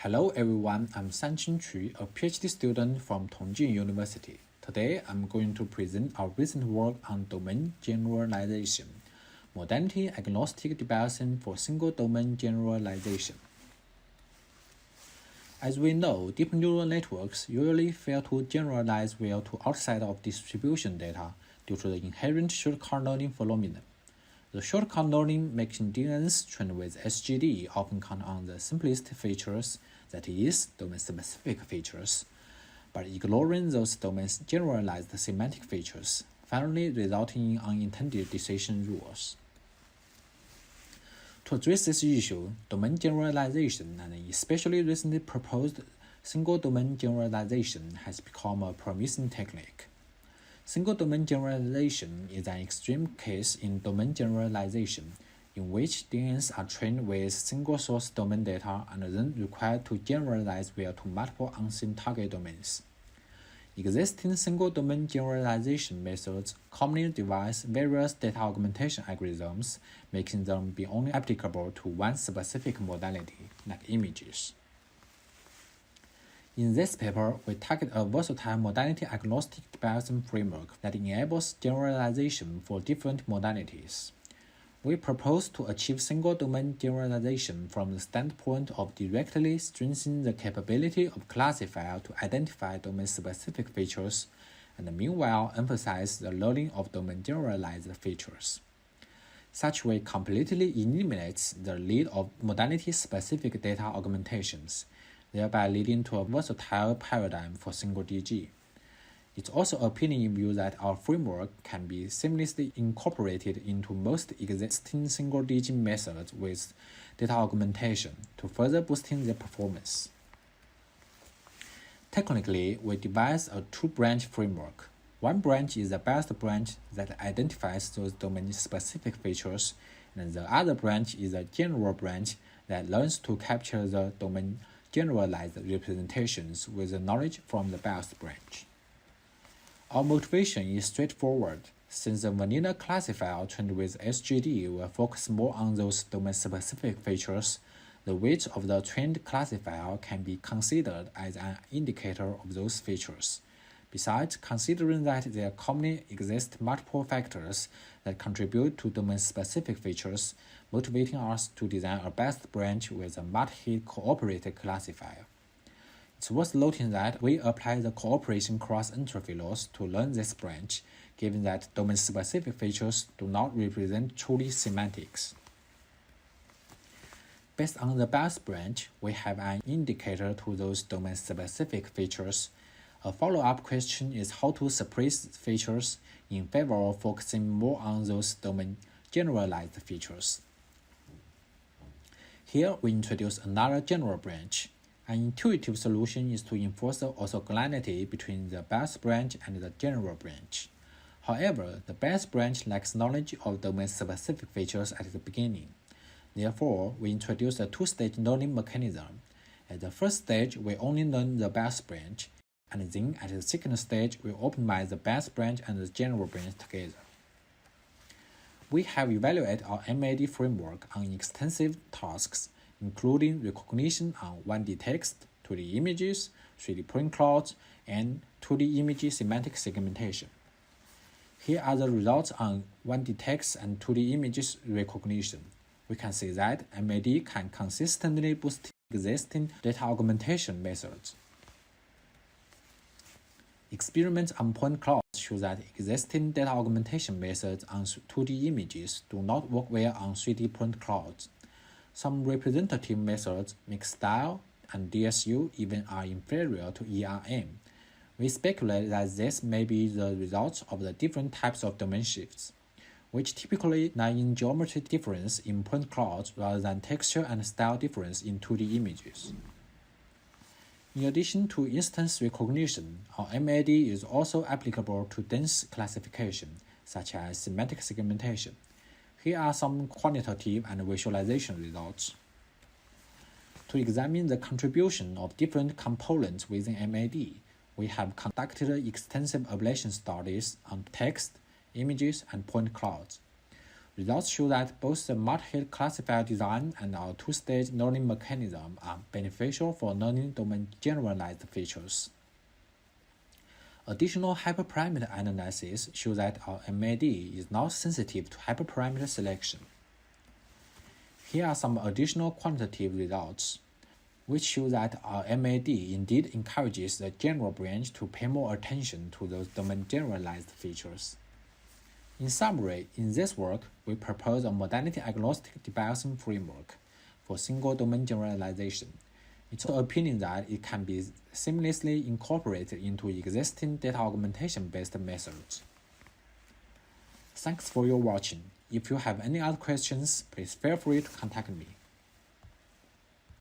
Hello everyone, I'm Sanqing Qu, a PhD student from Tongji University. Today I'm going to present our recent work on domain generalization, modality-agnostic debiasing for single-domain generalization. As we know, deep neural networks usually fail to generalize well to outside of distribution data due to the inherent shortcut learning phenomenon. The shortcut learning making DNNs trained with SGD often count on the simplest features, that is, domain-specific features, but ignoring those domain-generalized semantic features, finally resulting in unintended decision rules. To address this issue, domain generalization and especially recently proposed single-domain generalization has become a promising technique. Single-domain generalization is an extreme case in domain generalization, in which DNNs are trained with single-source domain data and then required to generalize well to multiple unseen target domains. Existing single-domain generalization methods commonly devise various data augmentation algorithms, making them be only applicable to one specific modality, like images. In this paper, we target a versatile modality-agnostic debiasing framework that enables generalization for different modalities. We propose to achieve single-domain generalization from the standpoint of directly strengthening the capability of classifier to identify domain-specific features, and meanwhile emphasize the learning of domain-generalized features. Such way completely eliminates the need of modality-specific data augmentations, thereby leading to a versatile paradigm for single DG. It's also appealing in view that our framework can be seamlessly incorporated into most existing single DG methods with data augmentation to further boosting their performance. Technically, we devise a two-branch framework. One branch is the biased branch that identifies those domain-specific features, and the other branch is a general branch that learns to capture the domain generalized representations with the knowledge from the biased branch. Our motivation is straightforward, since the vanilla classifier trained with SGD will focus more on those domain-specific features. The weight of the trained classifier can be considered as an indicator of those features. Besides, considering that there commonly exist multiple factors that contribute to domain-specific features, motivating us to design a biased branch with a multi-hit cooperated classifier. It's worth noting that we apply the cooperation cross-entropy loss to learn this branch, given that domain-specific features do not represent truly semantics. Based on the biased branch, we have an indicator to those domain-specific features. A follow-up question is how to suppress features in favor of focusing more on those domain-generalized features. Here we introduce another general branch. An intuitive solution is to enforce the orthogonality between the biased branch and the general branch. However, the biased branch lacks knowledge of domain-specific features at the beginning. Therefore, we introduce a two-stage learning mechanism. At the first stage, we only learn the biased branch, and then at the second stage, we optimize the biased branch and the general branch together. We have evaluated our MAD framework on extensive tasks, including recognition on 1D text, 2D images, 3D point clouds, and 2D image semantic segmentation. Here are the results on 1D text and 2D images recognition. We can see that MAD can consistently boost existing data augmentation methods. Experiments on point clouds show that existing data augmentation methods on 2D images do not work well on 3D point clouds. Some representative methods, mixed-style and DSU, even are inferior to ERM. We speculate that this may be the result of the different types of domain shifts, which typically lie in geometry difference in point clouds rather than texture and style difference in 2D images. In addition to instance recognition, our MAD is also applicable to dense classification, such as semantic segmentation. Here are some quantitative and visualization results. To examine the contribution of different components within MAD, we have conducted extensive ablation studies on text, images, and point clouds. Results show that both the multi-hit classifier design and our two-stage learning mechanism are beneficial for learning domain generalized features. Additional hyperparameter analysis shows that our MAD is not sensitive to hyperparameter selection. Here are some additional quantitative results, which show that our MAD indeed encourages the general branch to pay more attention to those domain generalized features. In summary, in this work, we propose a modality-agnostic debiasing framework for single-domain generalization. It's our opinion that it can be seamlessly incorporated into existing data augmentation-based methods. Thanks for your watching. If you have any other questions, please feel free to contact me.